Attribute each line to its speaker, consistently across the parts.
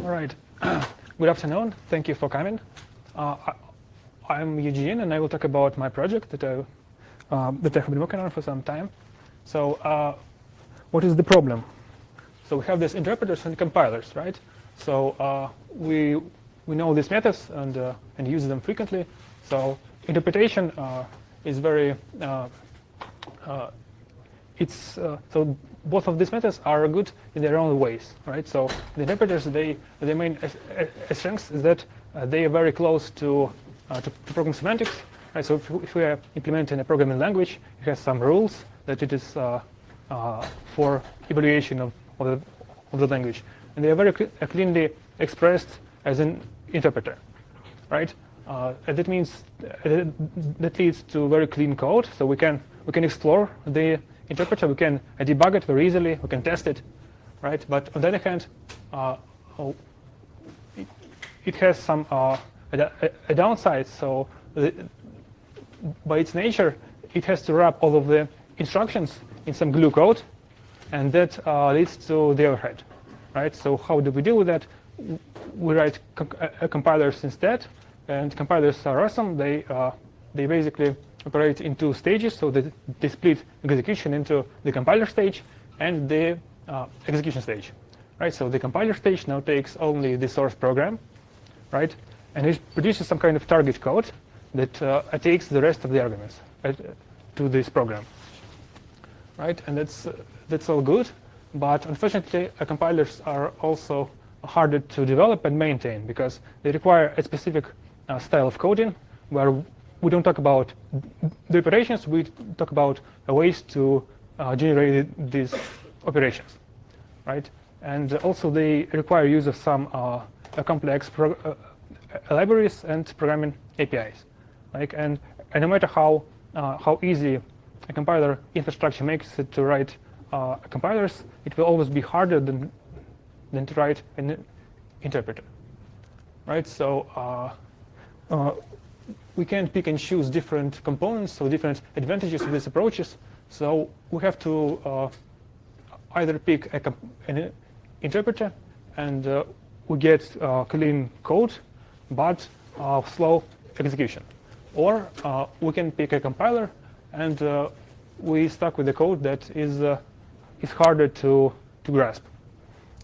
Speaker 1: All right. Good afternoon. Thank you for coming. I'm Eugene, and I will talk about my project that I have been working on for some time. So, what is the problem? So we have these interpreters and compilers, right? So we know these methods and use them frequently. So interpretation is very so both of these methods are good in their own ways, right? So the interpreters, their main strength is that they are very close to program semantics, right? So if we are implementing a programming language, it has some rules that it is for evaluation of the language, and they are very cleanly expressed as an interpreter, right? And that means that leads to very clean code. So we can explore the interpreter, we can debug it very easily, we can test it, right? But on the other hand, it has some a downside. So by its nature, it has to wrap all of the instructions in some glue code, and that leads to the overhead, right? So how do we deal with that? We write compilers instead, and compilers are awesome. They basically operate in two stages, so they split execution into the compiler stage and the execution stage, right? So the compiler stage now takes only the source program, right? And it produces some kind of target code that takes the rest of the arguments to this program, right? And that's all good, but unfortunately, compilers are also harder to develop and maintain because they require a specific style of coding where we don't talk about the operations, we talk about ways to generate these operations, right? And also they require use of some complex libraries and programming APIs. Like, and no matter how easy a compiler infrastructure makes it to write compilers, it will always be harder than to write an interpreter, right? So we can't pick and choose different components, so different advantages of these approaches. So we have to either pick an interpreter and we get clean code, but slow execution. Or we can pick a compiler and we stuck with the code that is harder to grasp,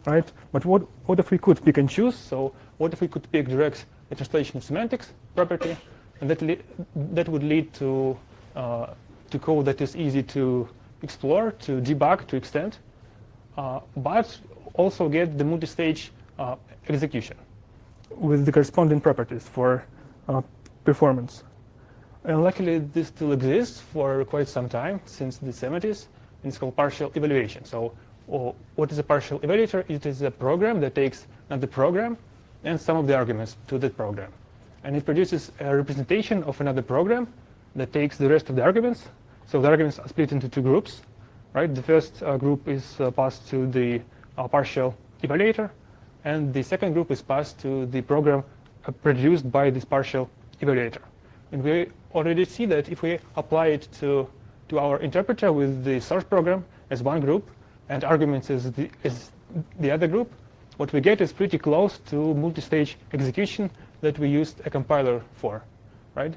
Speaker 1: right? But what if we could pick and choose? So what if we could pick direct translation semantics property, and that would lead to code that is easy to explore, to debug, to extend, but also get the multi-stage execution with the corresponding properties for performance. And luckily, this still exists for quite some time, since the 70s, and it's called partial evaluation. So what is a partial evaluator? It is a program that takes another program and some of the arguments to that program. And it produces a representation of another program that takes the rest of the arguments. So the arguments are split into two groups, right? The first group is passed to the partial evaluator, and the second group is passed to the program produced by this partial evaluator. And we already see that if we apply it to our interpreter with the source program as one group and arguments as the other group, what we get is pretty close to multi-stage execution that we used a compiler for, right?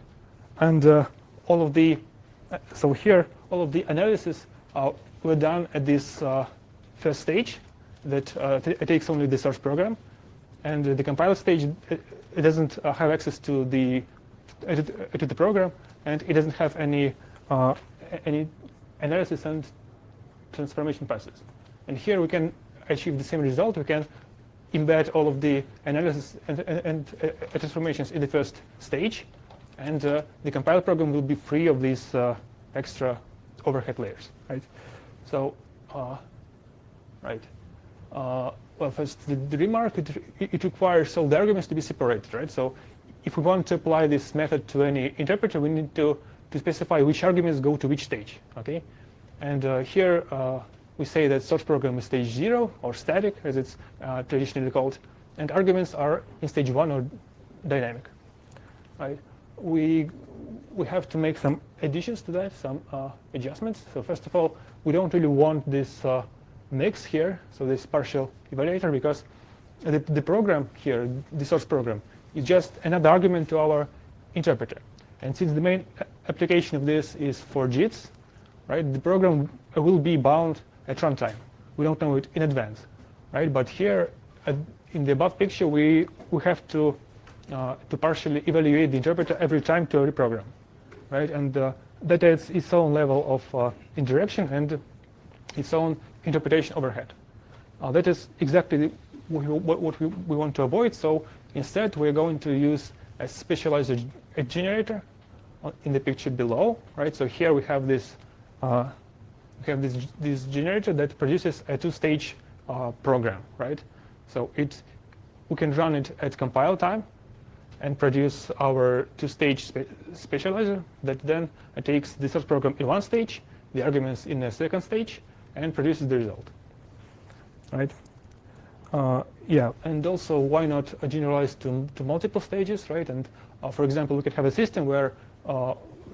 Speaker 1: And all of the analysis were done at this first stage that it takes only the source program, and the compiler stage it doesn't have access to the program, and it doesn't have any analysis and transformation passes. And here we can achieve the same result. We can embed all of the analysis and transformations in the first stage, and the compiler program will be free of these extra overhead layers, right? So, right. Well, first, the remark, it requires all the arguments to be separated, right? So if we want to apply this method to any interpreter, we need to specify which arguments go to which stage, okay? And here, we say that source program is stage 0, or static, as it's traditionally called, and arguments are in stage 1 or dynamic, right? We have to make some additions to that, some adjustments. So first of all, we don't really want this mix here, so this partial evaluator, because the program here, the source program, is just another argument to our interpreter. And since the main application of this is for JITs, right, the program will be bound at runtime. We don't know it in advance, right? But here, in the above picture, we have to partially evaluate the interpreter every time to reprogram, right? And that adds its own level of interaction and its own interpretation overhead. That is exactly what we want to avoid. So instead, we're going to use a specialized generator in the picture below, right? So here we have this this generator that produces a two-stage program, right? So we can run it at compile time and produce our two-stage specializer that then takes the source program in one stage, the arguments in a second stage, and produces the result, right? Yeah, and also why not generalize to multiple stages, right? And for example, we could have a system where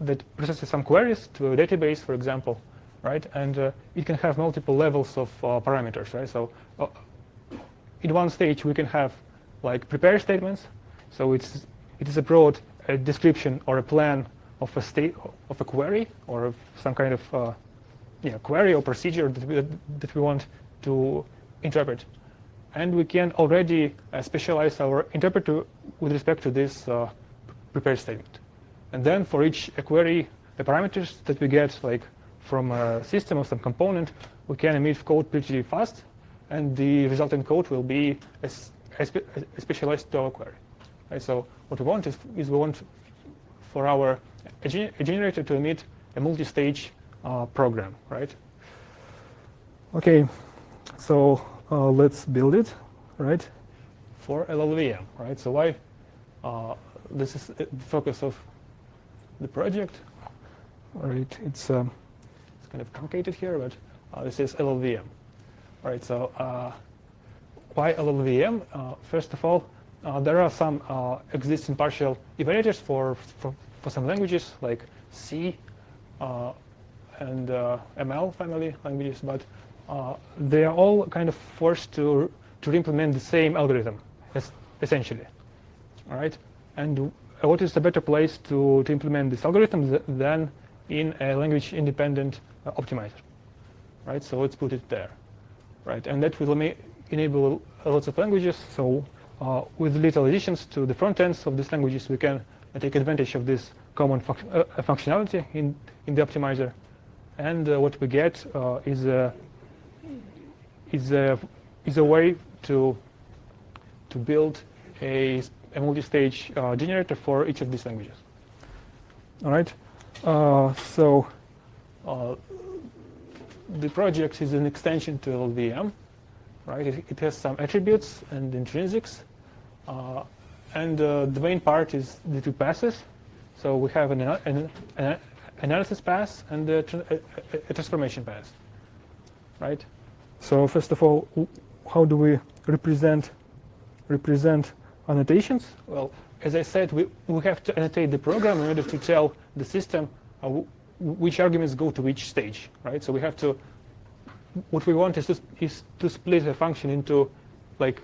Speaker 1: that processes some queries to a database, for example, right? And it can have multiple levels of parameters, right? So in one stage, we can have like prepare statements. So it is a broad description or a plan of a state of a query or of some kind of query or procedure that we want to interpret. And we can already specialize our interpreter with respect to this prepare statement. And then for each query, the parameters that we get like from a system or some component, we can emit code pretty fast, and the resulting code will be specialized to our query. Right? So what we want is we want for our generator to emit a multi-stage program, right? Okay, so let's build it, right? For LLVM, right? So why this is the focus of the project, right? It's kind of truncated here, but this is LLVM, right? So why LLVM? First of all, there are some existing partial evaluators for some languages like C and ML family languages, but they are all kind of forced to implement the same algorithm, essentially. All right, and what is a better place to implement this algorithm than in a language-independent optimizer, right? So let's put it there, right? And that will enable lots of languages. So with little additions to the front ends of these languages, we can take advantage of this common functionality in the optimizer. And what we get is a way to build a multi-stage generator for each of these languages. All right. So the project is an extension to LLVM, right? It has some attributes and intrinsics, and the main part is the two passes. So we have an analysis pass and a transformation pass, right? So first of all, how do we represent annotations? Well, as I said, we have to annotate the program in order to tell the system which arguments go to which stage, right? So we have to. What we want is to split a function into, like,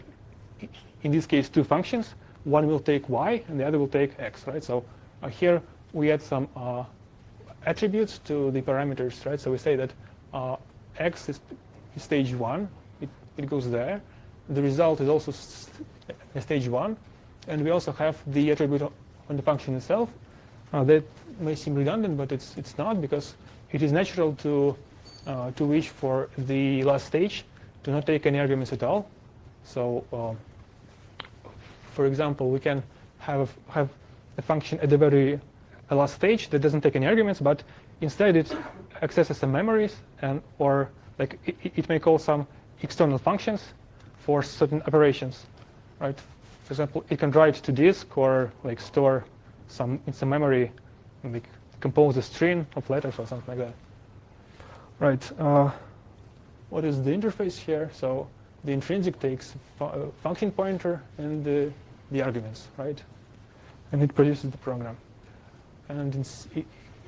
Speaker 1: in this case, two functions. One will take y, and the other will take x, right? So here we add some attributes to the parameters, right? So we say that x is stage 1. It goes there. The result is also stage 1, and we also have the attribute on the function itself. That may seem redundant, but it's not, because it is natural to wish for the last stage to not take any arguments at all. So, for example, we can have a function at the very last stage that doesn't take any arguments, but instead it accesses some memories, or like it may call some external functions for certain operations, right? For example, it can write to disk or like store in some memory, and like compose a string of letters or something like that. Right. What is the interface here? So the intrinsic takes a function pointer and the arguments, right? And it produces the program. And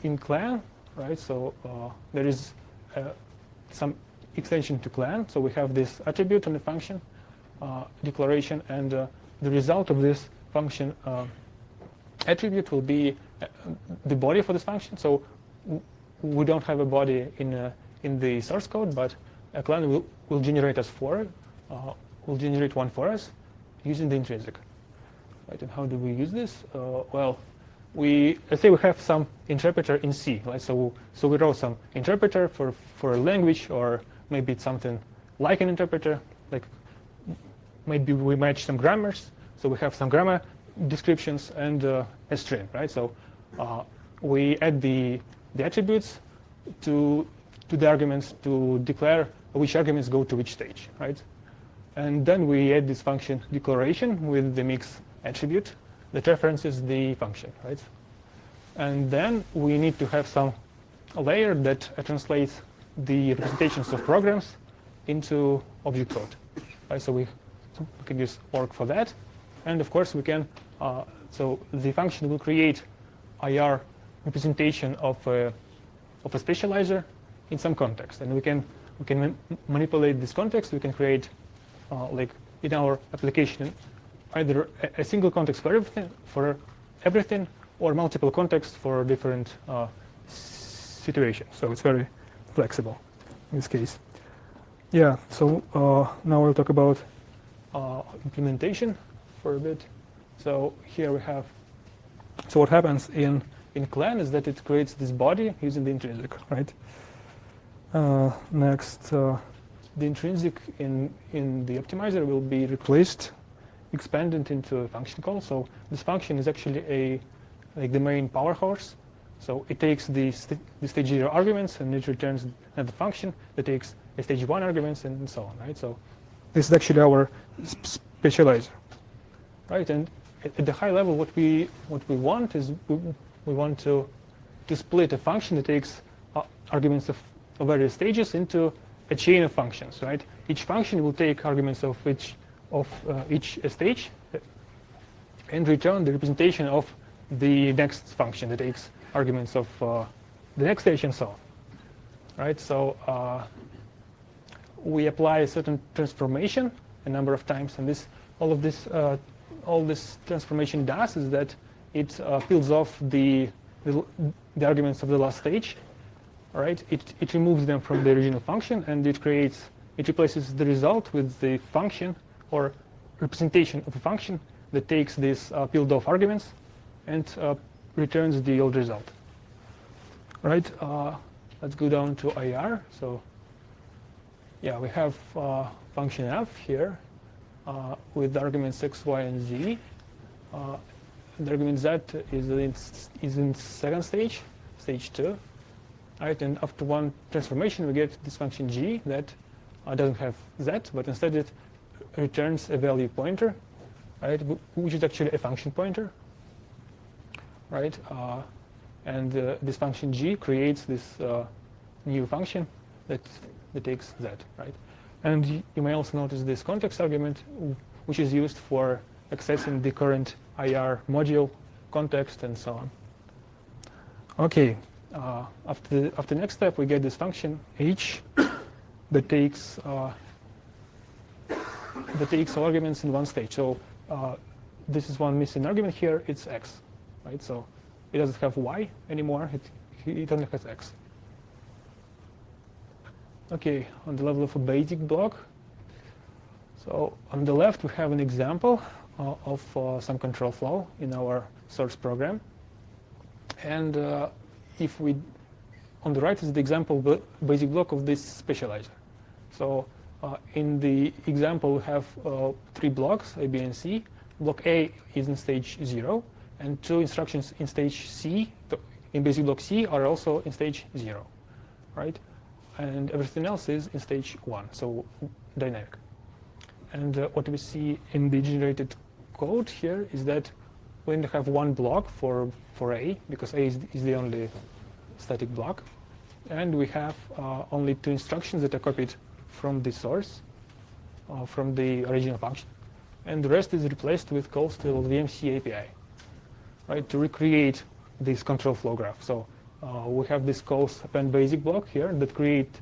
Speaker 1: in clan, right? So there is some extension to clan. So we have this attribute on the function, declaration, and the result of this function attribute will be the body for this function. So we don't have a body in the source code, but a client will generate will generate one for us using the intrinsic. Right? And how do we use this? Well, let's say we have some interpreter in C. Right? So we wrote some interpreter for a language, or maybe it's something like an interpreter. Like maybe we match some grammars. So we have some grammar descriptions and a string. Right? So we add the attributes to the arguments to declare which arguments go to which stage. Right? And then we add this function declaration with the mix attribute that references the function, right? And then we need to have some layer that translates the representations of programs into object code. Right? So we can use org for that. And of course we can, so the function will create IR representation of a specializer in some context. And we can manipulate this context. We can create like in our application, either a single context for everything, or multiple contexts for different situations. So it's very flexible in this case. Yeah. So now we'll talk about implementation for a bit. So here we have. So what happens in Clan is that it creates this body using the intrinsic, right? Next. The intrinsic in the optimizer will be replaced, expanded into a function call. So this function is actually like the main power horse. So it takes the stage 0 arguments and it returns another function that takes a stage 1 arguments and so on, right? So this is actually our specializer, right? And at the high level, what we want is we want to split a function that takes arguments of various stages into a chain of functions, right? Each function will take arguments of each stage and return the representation of the next function that takes arguments of the next stage and so on, right? So we apply a certain transformation a number of times, and all this transformation does is that it peels off the arguments of the last stage. Right? It removes them from the original function, and it replaces the result with the function or representation of a function that takes these peeled off arguments and returns the old result. Right? Let's go down to IR. So yeah, we have function f here with the arguments x, y, and z. The argument z is in second stage, stage 2. Right, and after one transformation, we get this function g that doesn't have z, but instead it returns a value pointer, right, which is actually a function pointer, right? And this function g creates this new function that takes z, right? And you may also notice this context argument, which is used for accessing the current IR module context and so on. Okay. After the next step, we get this function h that takes arguments in one stage. So this is one missing argument here. It's x, right? So it doesn't have y anymore. It only has x. Okay, on the level of a basic block. So on the left, we have an example of some control flow in our source program, and on the right is the example basic block of this specializer. So in the example, we have 3 blocks, A, B, and C. Block A is in stage 0, and 2 instructions in stage C, in basic block C, are also in stage 0, right? And everything else is in stage 1, so dynamic. And what we see in the generated code here is that we only have one block for A, because A is the only static block. And we have only 2 instructions that are copied from the source, from the original function. And the rest is replaced with calls to LLVM C API, right, to recreate this control flow graph. So we have this calls append basic block here that create,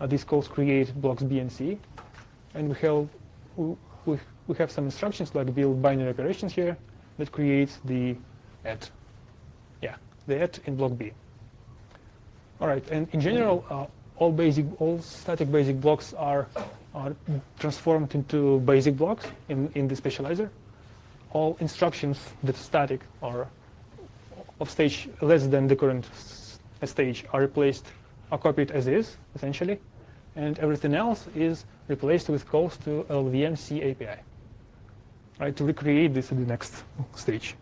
Speaker 1: these calls create blocks B and C. And we have some instructions like build binary operations here that creates the add. Yeah, the add in block B. All right, and in general, all static basic blocks are transformed into basic blocks in the specializer. All instructions that are static or of stage less than the current stage are copied as is, essentially, and everything else is replaced with calls to LLVM C API, right, to recreate this at the next stage.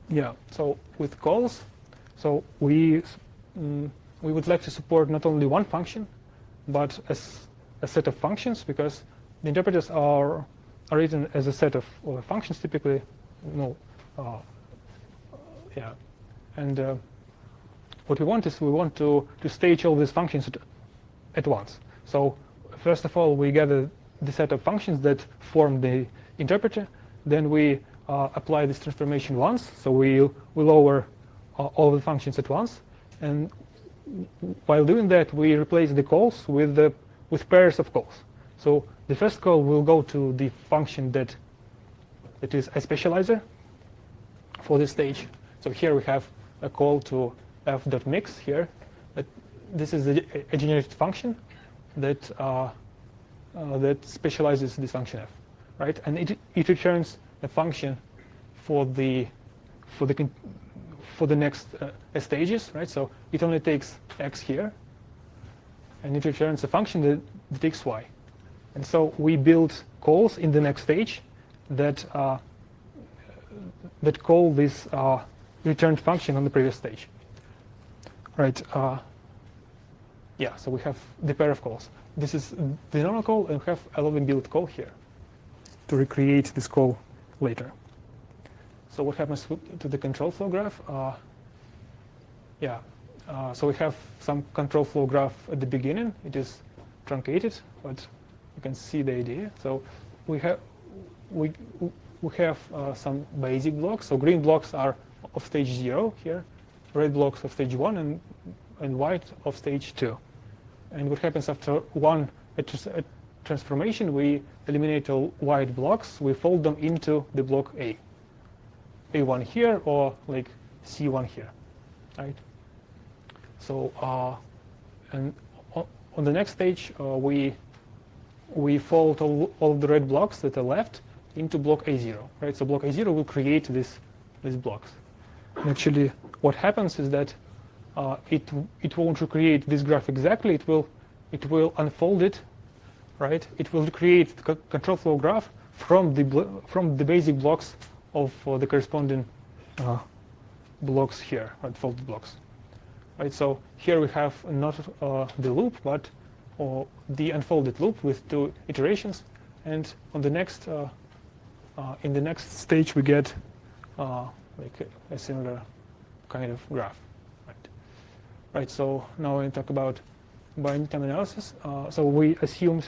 Speaker 1: Yeah, so with calls, so we would like to support not only one function, but a set of functions, because the interpreters are written as a set of functions typically. Yeah, and what we want is to stage all these functions at once. So first of all, we gather the set of functions that form the interpreter. Then we apply this transformation once. So we lower all the functions at once. And while doing that, we replace the calls with pairs of calls. So the first call will go to the function that is a specializer for this stage. So here we have a call to f.mix here. But this is a generated function that that specializes this function f, right? And it returns a function for the next stages, right? So it only takes x here, and it returns a function that takes y. And so we build calls in the next stage that that call this returned function on the previous stage, right? Yeah, so we have the pair of calls. This is the normal call, and we have a LLVM build call here to recreate this call later. So what happens to the control flow graph? So we have some control flow graph at the beginning. It is truncated, but you can see the idea. So we have some basic blocks. So green blocks are of stage 0 here, red blocks of stage 1, and white of stage 2. And what happens after one transformation, we eliminate all white blocks. We fold them into the block A. A1 here, or like C1 here, right? So and on the next stage, we fold all of the red blocks that are left into block A0, right? So block A0 will create these blocks. And actually, what happens is that it won't recreate this graph exactly. It will unfold it, right? It will create the control flow graph from the basic blocks of the corresponding blocks here, right? Folded blocks, right? So here we have not the loop, but the unfolded loop with 2 iterations, and on the next in the next stage we get like a similar kind of graph, right? Right. So now we talk about binary time analysis. So we assumed,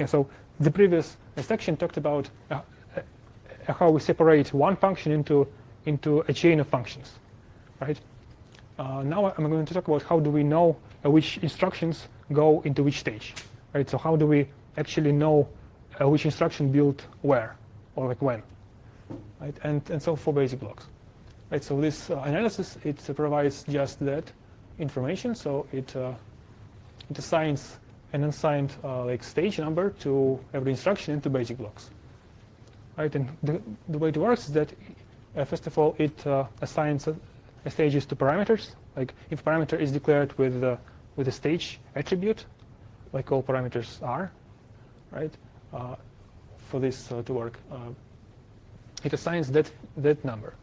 Speaker 1: so the previous section talked about how we separate one function into a chain of functions, right? Now I'm going to talk about how do we know which instructions go into which stage, right? So how do we actually know which instruction built where, or like when, right? And so for basic blocks, right? So this analysis, it provides just that information. So it assigns an unsigned like stage number to every instruction into basic blocks, right? And the way it works is that first of all, it assigns stages to parameters. Like if parameter is declared with a stage attribute, like all parameters are, right? For this to work, it assigns that number,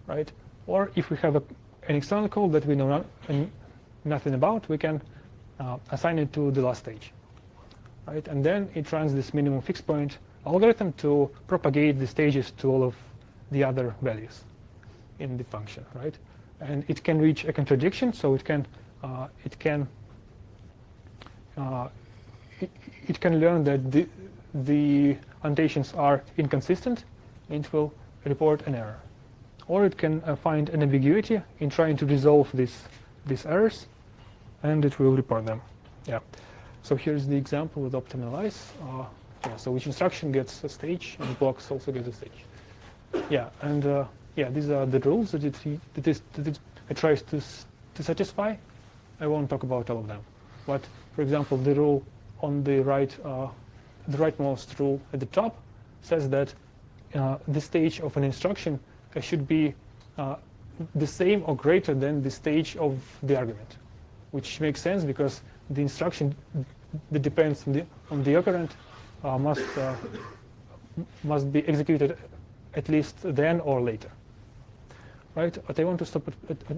Speaker 1: right? Or if we have an external call that we know nothing about, we can assign it to the last stage, right? And then it runs this minimum fixed point algorithm to propagate the stages to all of the other values in the function, right? And it can reach a contradiction, so it can learn that the annotations are inconsistent, and it will report an error. Or it can find an ambiguity in trying to resolve these errors, and it will report them. Yeah. So here's the example with optimalize. Yeah, so each instruction gets a stage, and blocks also get a stage. Yeah, and yeah, these are the rules that it tries to satisfy. I won't talk about all of them, but for example, the rule on the rightmost rule at the top says that the stage of an instruction should be the same or greater than the stage of the argument, which makes sense because the instruction that depends on the operand must be executed at least then or later, right? But I want to stop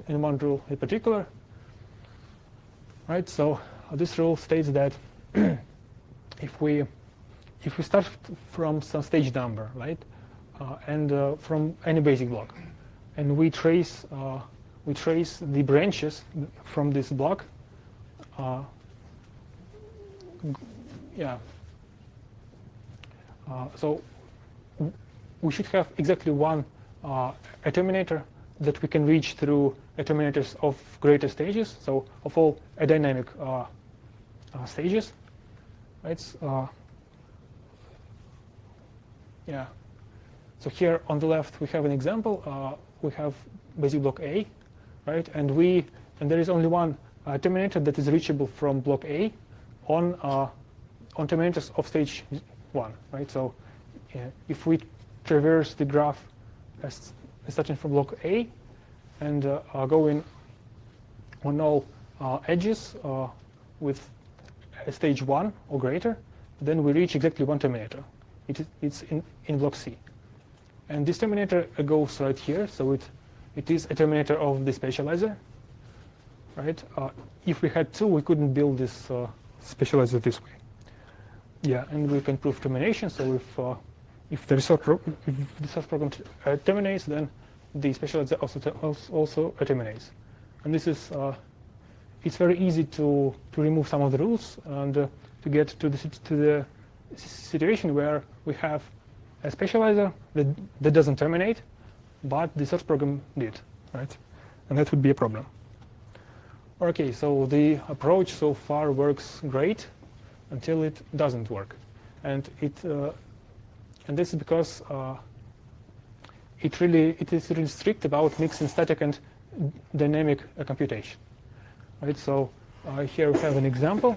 Speaker 1: in one rule in particular, right? So this rule states that if we start from some stage number, right, and from any basic block, and we trace the branches from this block, yeah. So we should have exactly one terminator that we can reach through terminators of greater stages, so of all dynamic stages, right? Yeah. So here on the left we have an example. We have basic block A, right? And there is only one terminator that is reachable from block A on terminators of stage 1, right? So if we traverse the graph as starting from block A and going on all edges with stage 1 or greater, then we reach exactly one terminator. It's in block C. And this terminator goes right here, so it is a terminator of the specializer, right? If we had two, we couldn't build this specializer this way. Yeah, and we can prove termination. So if the resource program terminates, then the specializer also terminates. And this is it's very easy to remove some of the rules and to get to the situation where we have a specializer that doesn't terminate, but the source program did, right? And that would be a problem. Okay, so the approach so far works great until it doesn't work, and this is because it is really strict about mixing static and dynamic computation, right? So here we have an example.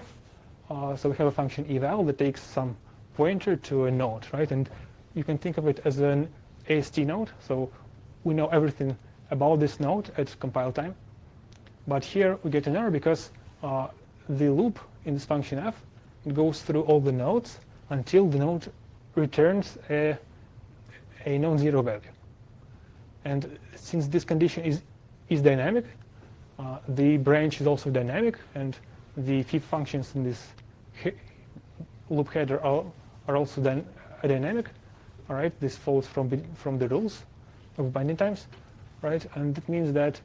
Speaker 1: So we have a function eval that takes some pointer to a node, right? And you can think of it as an AST node. So we know everything about this node at compile time. But here we get an error because the loop in this function f, it goes through all the nodes until the node returns a non-zero value. And since this condition is dynamic, the branch is also dynamic, and the fib functions in this loop header are also dynamic. All right, this follows from the rules of binding times, right? And that means that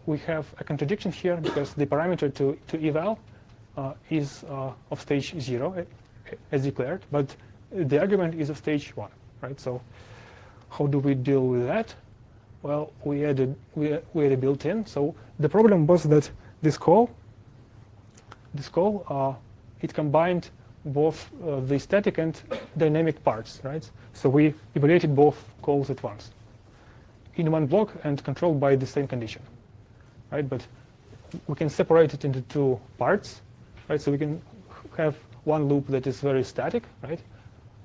Speaker 1: we have a contradiction here because the parameter to eval is of stage 0 as declared, but the argument is of stage 1, right? So how do we deal with that? Well, we had a built-in. So the problem was that this call it combined both the static and dynamic parts, right? So we evaluated both calls at once in one block and controlled by the same condition, right? But we can separate it into two parts, right? So we can have one loop that is very static, right?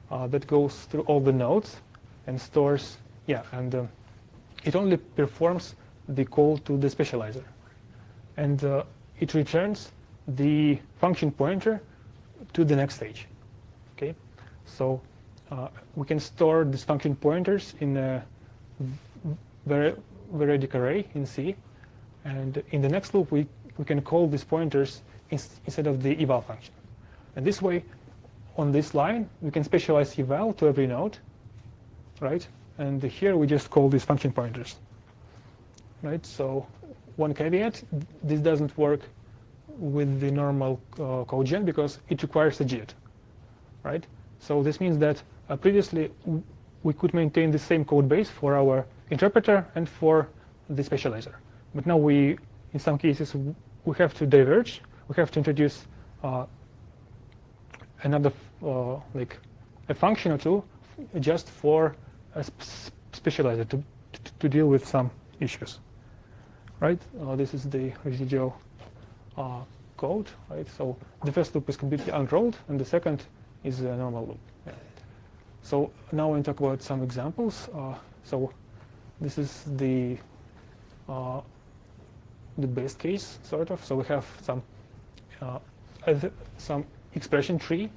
Speaker 1: That goes through all the nodes and stores, and it only performs the call to the specializer, and it returns the function pointer to the next stage. Okay, so we can store these function pointers in a variadic array in C, and in the next loop we can call these pointers instead of the eval function. And this way, on this line, we can specialize eval to every node, right? And here we just call these function pointers, right? So one caveat: this doesn't work with the normal code gen because it requires a JIT, right? So this means that previously we could maintain the same code base for our interpreter and for the specializer, but now in some cases we have to diverge. We have to introduce another like a function or two just for a specializer to deal with some issues, right? This is the residual code, right? So the first loop is completely unrolled, and the second is a normal loop. Yeah. So now we'll talk about some examples. So this is the base case, sort of. So we have some expression tree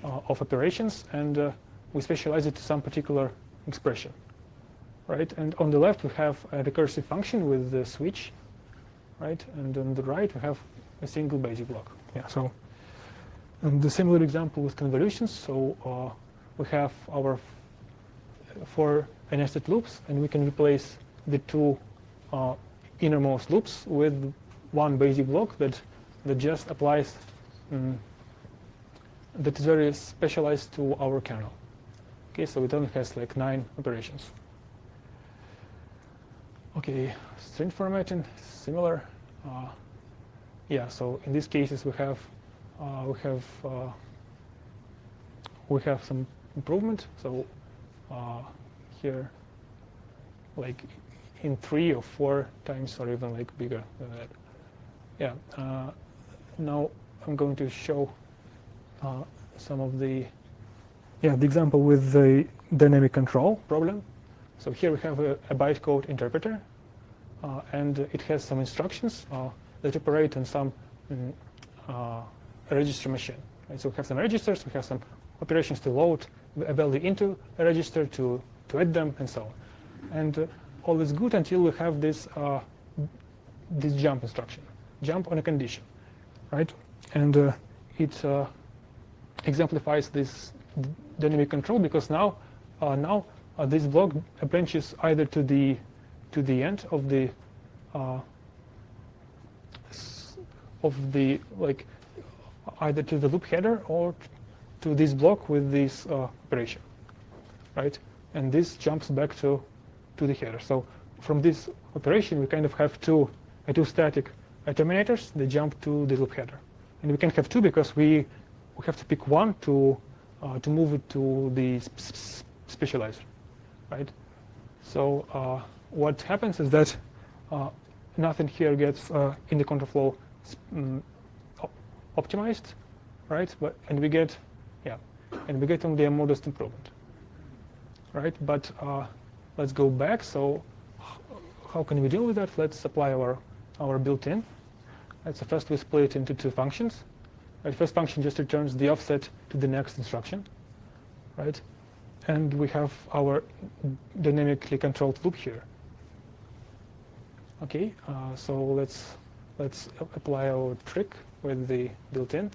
Speaker 1: of operations, and we specialize it to some particular expression, right? And on the left we have a recursive function with the switch, right? And on the right we have a single basic block. Yeah. So, and the similar example with convolutions. So we have our 4 nested loops, and we can replace the 2 innermost loops with 1 basic block that just applies, that is very specialized to our kernel. Okay, so it only has like 9 operations. Okay, string formatting, similar. Yeah, so in these cases we have some improvement. So here, like in 3 or 4 times, or even like bigger than that. Yeah. Now I'm going to show some of the example with the dynamic control problem. So here we have a bytecode interpreter, and it has some instructions that operate on some register machine. Right? So we have some registers, we have some operations to load a value into a register, to add them, and so on. And all is good until we have this jump instruction, jump on a condition, right? And it exemplifies this dynamic control, because now this block branches either to the end of the like either to the loop header or to this block with this operation, right? And this jumps back to the header. So from this operation we kind of have two static terminators that jump to the loop header, and we can have 2 because we have to pick one to move it to the specializer, right? So what happens is that nothing here gets in the control flow optimized, right? And we get only a modest improvement, right? But let's go back. So how can we deal with that? Let's apply our built-in. Right, so first we split it into 2 functions. Right, first function just returns the offset to the next instruction, right? And we have our dynamically controlled loop here. Okay, so let's apply our trick with the built-in.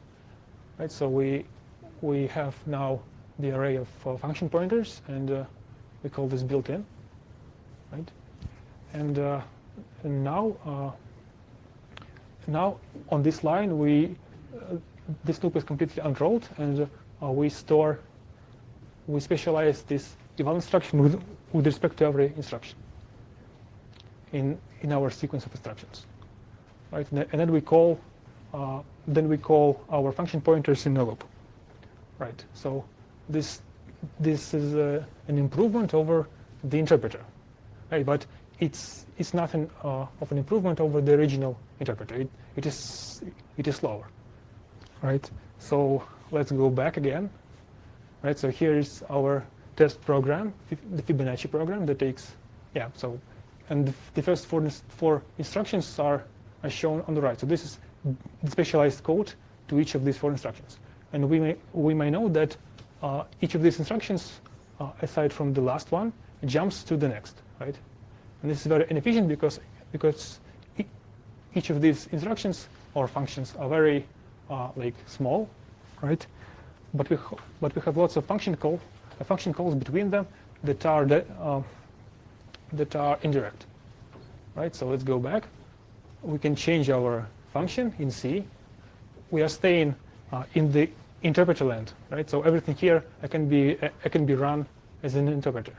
Speaker 1: Right, so we have now the array of function pointers, and we call this built-in, right? And now on this line this loop is completely unrolled, and we specialize this eval instruction with respect to every instruction in our sequence of instructions, right? And then we call our function pointers in a loop, right? So this is an improvement over the interpreter, right? But it's nothing of an improvement over the original interpreter. It is slower, right? So let's go back again, right? So here is our test program, the Fibonacci program that takes, so, and the first 4 instructions are shown on the right. So this is the specialized code to each of these 4 instructions. And we may know that each of these instructions, aside from the last one, jumps to the next, right? And this is very inefficient because each of these instructions or functions are very like small, right? But we have lots of function calls between them that are indirect, right? So let's go back. We can change our function in C. We are staying in the interpreter land, right? So everything here can be run as an interpreter,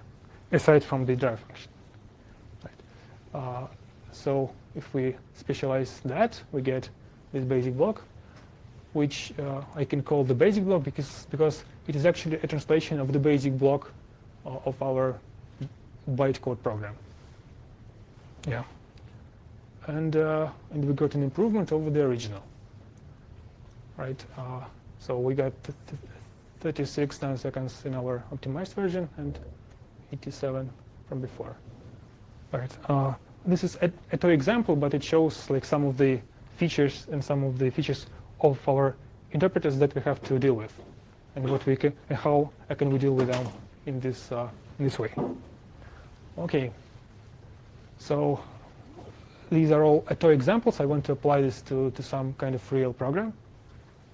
Speaker 1: aside from the drive function. So if we specialize that, we get this basic block. which I can call the basic block because it is actually a translation of the basic block of our bytecode program. Yeah, and we got an improvement over the original. Right, so we got 36 nanoseconds in our optimized version and 87 from before. Right, this is a toy example, but it shows like some of the features and some of the features of our interpreters that we have to deal with, and what we can and how can we deal with them in this way. Okay, so these are all toy examples. I want to apply this to some kind of real program,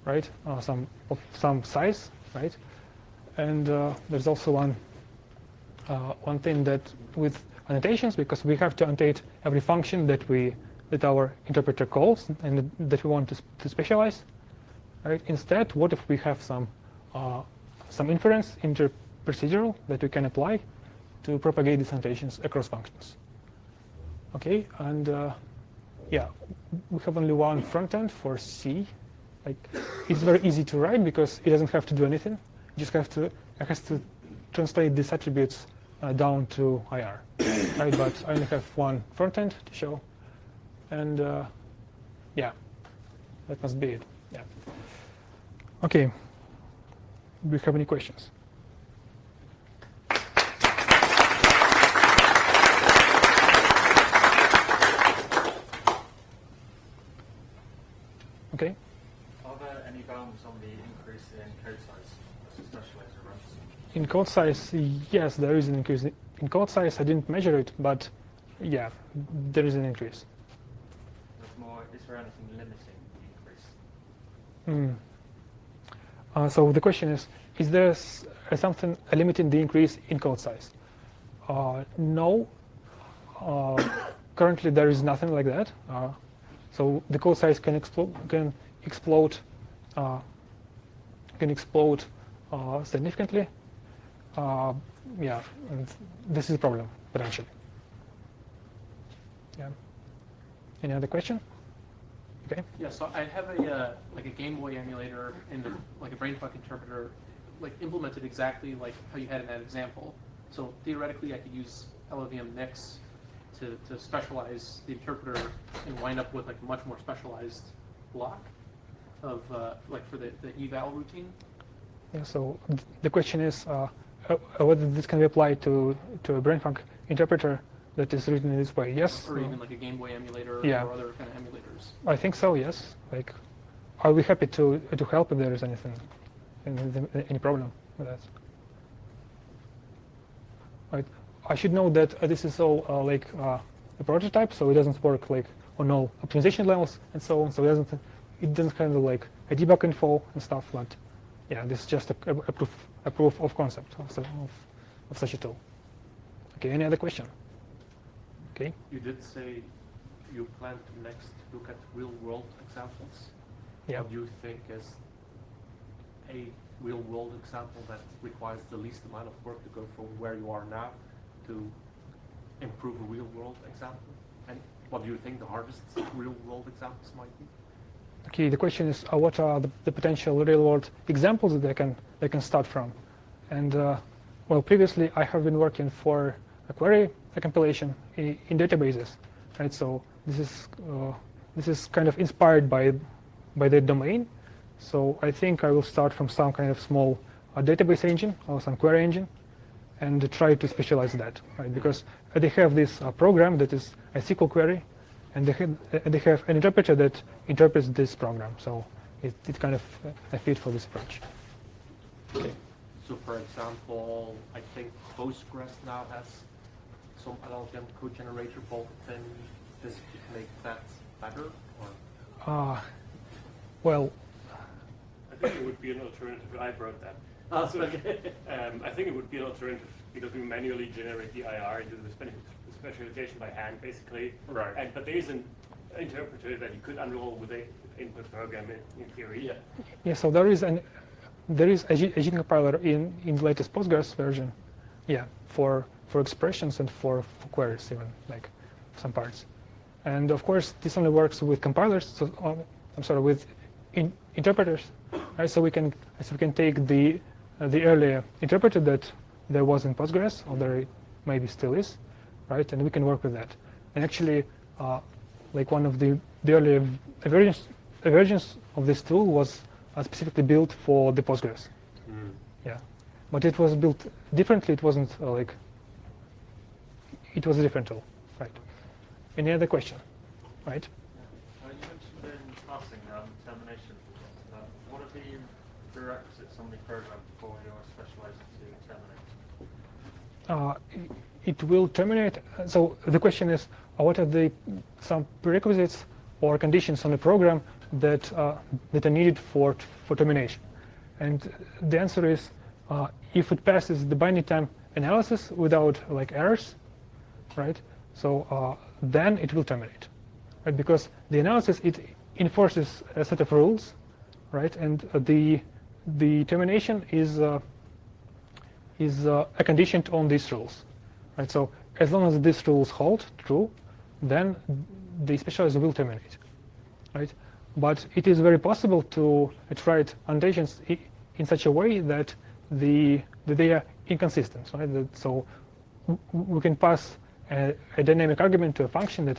Speaker 1: right? Some size, right? And there's also one thing that with annotations, because we have to annotate every function that our interpreter calls and that we want to specialize, right? Instead, what if we have some inference interprocedural that we can apply to propagate these annotations across functions? Okay, and yeah, we have only one front end for C. Like, it's very easy to write because it doesn't have to do anything. You just it has to translate these attributes down to IR, right? But I only have one front end to show, and yeah, that must be it. Yeah. Okay. Do we have any questions? Okay.
Speaker 2: Are there any bounds on the increase in code size as specializer runs?
Speaker 1: In code size, yes, there is an increase. In code size, I didn't measure it, but yeah, there is an increase.
Speaker 2: Is there anything limiting the increase?
Speaker 1: So the question is there something limiting the increase in code size? No. Currently, there is nothing like that. So the code size can explode significantly. Yeah, and this is a problem potentially. Yeah. Any other question? Okay.
Speaker 3: Yeah. So I have a like a Game Boy emulator and like a brainfuck interpreter, like implemented exactly like how you had in that example. So theoretically, I could use LLVM mix to specialize the interpreter and wind up with like a much more specialized block of like for the eval routine.
Speaker 1: Yeah, so the question is whether this can be applied to a brainfuck interpreter that is written in this way. Yes.
Speaker 3: Or even like a Game Boy emulator
Speaker 1: yeah.
Speaker 3: or other kind of emulators.
Speaker 1: I think so. Yes. Like, I'll be happy to help if there is anything, any problem with that. Right. I should note that this is all like a prototype, so it doesn't work like on all optimization levels and so on. So it doesn't handle like a debug info and stuff. But yeah, this is just a proof of concept of such a tool. Okay. Any other question? Okay.
Speaker 4: You did say you plan to next look at real-world examples.
Speaker 1: Yeah.
Speaker 4: What do you think is a real-world example that requires the least amount of work to go from where you are now to improve a real-world example? And what do you think the hardest real-world examples might be?
Speaker 1: Okay. The question is, what are the potential real-world examples that they can start from? And well, previously I have been working for a query compilation in databases, right? So this is kind of inspired by the domain. So I think I will start from some kind of small database engine or some query engine, and try to specialize that, right? Because they have this program that is a SQL query, and they have an interpreter that interprets this program. So it kind of a fit for this approach. Okay.
Speaker 4: So for example, I think Postgres now has some LLVM code generator bolted in. Does it make that better? Or?
Speaker 1: Well,
Speaker 5: I think it would be an alternative. I wrote that.
Speaker 4: Oh,
Speaker 5: So,
Speaker 4: okay.
Speaker 5: I think it would be an alternative because we manually generate the IR and do the specialization by hand, basically.
Speaker 4: Right.
Speaker 5: But there is an interpreter that you could unroll with an input program in theory.
Speaker 4: Yeah.
Speaker 1: yeah. So there is a JIT compiler in the latest Postgres version. Yeah, for expressions and for queries, even like some parts. And of course, this only works with compilers. So I'm sorry, with interpreters, right? So we can take the earlier interpreter that there was in Postgres, or there maybe still is, right? And we can work with that. And actually, like one of the earlier versions of this tool was specifically built for the Postgres. Yeah, but it was built differently. It wasn't it was a different tool, right? Any other question, right?
Speaker 2: You mentioned in passing termination. What are the prerequisites on the program before you're specialized to terminate?
Speaker 1: It will terminate. So the question is, what are some prerequisites or conditions on the program that are needed for termination? And the answer is, if it passes the binding time analysis without errors, right? So then it will terminate, right? Because the analysis, it enforces a set of rules, right? And the termination is a condition on these rules, right? So as long as these rules hold true, then the specializer will terminate, right? But it is very possible to write annotations in such a way that they are inconsistent, right? So we can pass a dynamic argument to a function that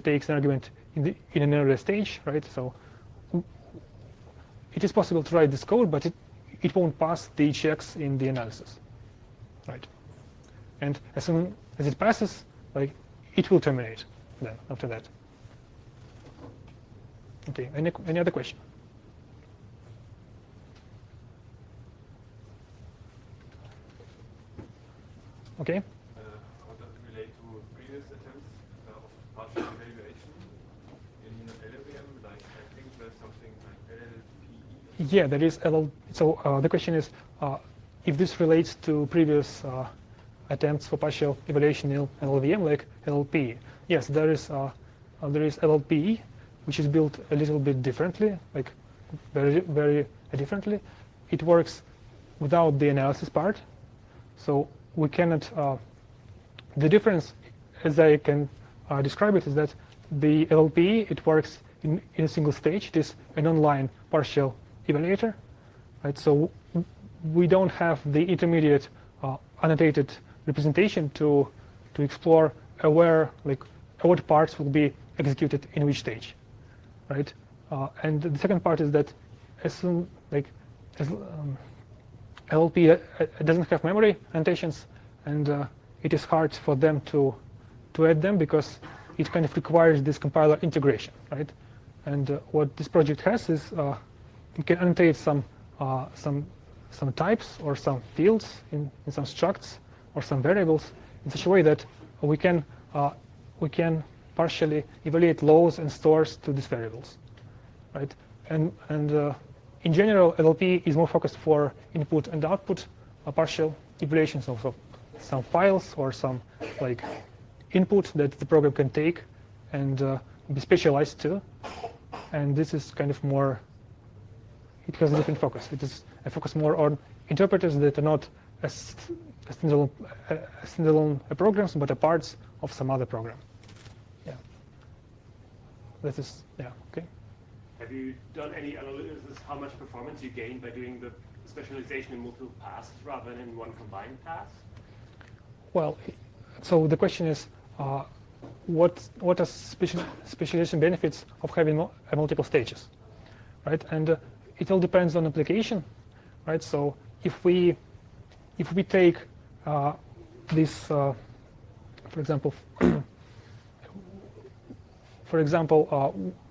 Speaker 1: takes an argument in an earlier stage, right? So it is possible to write this code, but it won't pass the checks in the analysis, right? And as soon as it passes, it will terminate then after that. Okay, any other question? Okay.
Speaker 6: How does it relate to previous attempts of partial evaluation in LLVM? Like, I think there's something like LLPE.
Speaker 1: Yeah, there is So the question is, if this relates to previous attempts for partial evaluation in LLVM, like LLPE. Yes, there is LLPE, which is built a little bit differently, very, very differently. It works without the analysis part. So we cannot, the difference, as I can describe it, is that the LLPE, it works in a single stage. It is an online partial evaluator, right? So we don't have the intermediate annotated representation to explore where, what parts will be executed in which stage, right? And the second part is that as soon, LLP doesn't have memory annotations, and it is hard for them to add them because it kind of requires this compiler integration, right? And what this project has is it can annotate some types or some fields in some structs or some variables in such a way that we can partially evaluate loads and stores to these variables, right? And in general, LLP is more focused for input and output partial evaluations of some files or some input that the program can take and be specialized to. And this is kind of more, it has a different focus. It is a focus more on interpreters that are not as standalone programs, but are parts of some other program. Yeah. That is, yeah, okay.
Speaker 5: Have you done any analysis how much performance you gain by doing the specialization in multiple passes rather than in one combined pass?
Speaker 1: Well, so the question is, what are specialization benefits of having multiple stages, right? And it all depends on application, right? So if we take this, for example,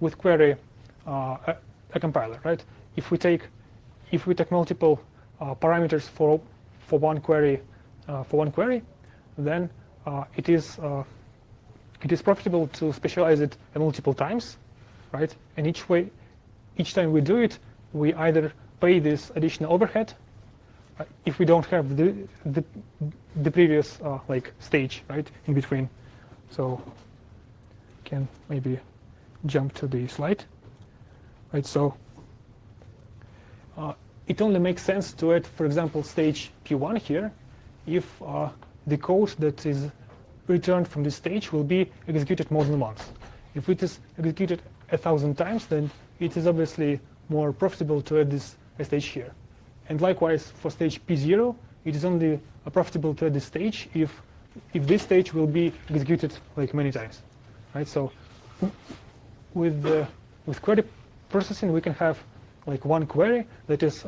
Speaker 1: with query a compiler, right? If we take multiple parameters for one query, then it is profitable to specialize it multiple times, right? And each time we do it, we either pay this additional overhead if we don't have the previous stage, right, in between. So can maybe jump to the slide, right? So it only makes sense to add, for example, stage P1 here if the code that is returned from this stage will be executed more than once. If it is executed 1,000 times, then it is obviously more profitable to add this stage here. And likewise, for stage P0, it is only profitable to add this stage if this stage will be executed like many times, right? So with query processing, we can have like one query that is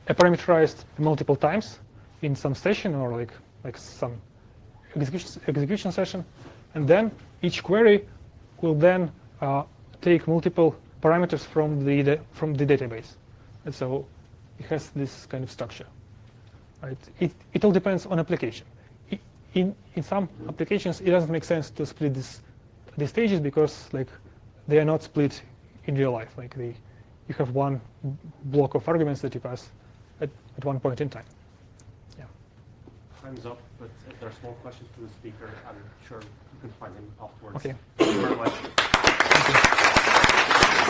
Speaker 1: parameterized multiple times in some session or like some execution session, and then each query will then take multiple parameters from the database, and so it has this kind of structure. Right? It all depends on application. In some applications, it doesn't make sense to split the stages because like they are not split in real life. Like you have one block of arguments that you pass at one point in time. Yeah.
Speaker 4: Time's up, but if there are small questions to the speaker, I'm sure you can find him afterwards.
Speaker 1: Okay.
Speaker 4: Thank you very much.
Speaker 1: Thank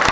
Speaker 1: you.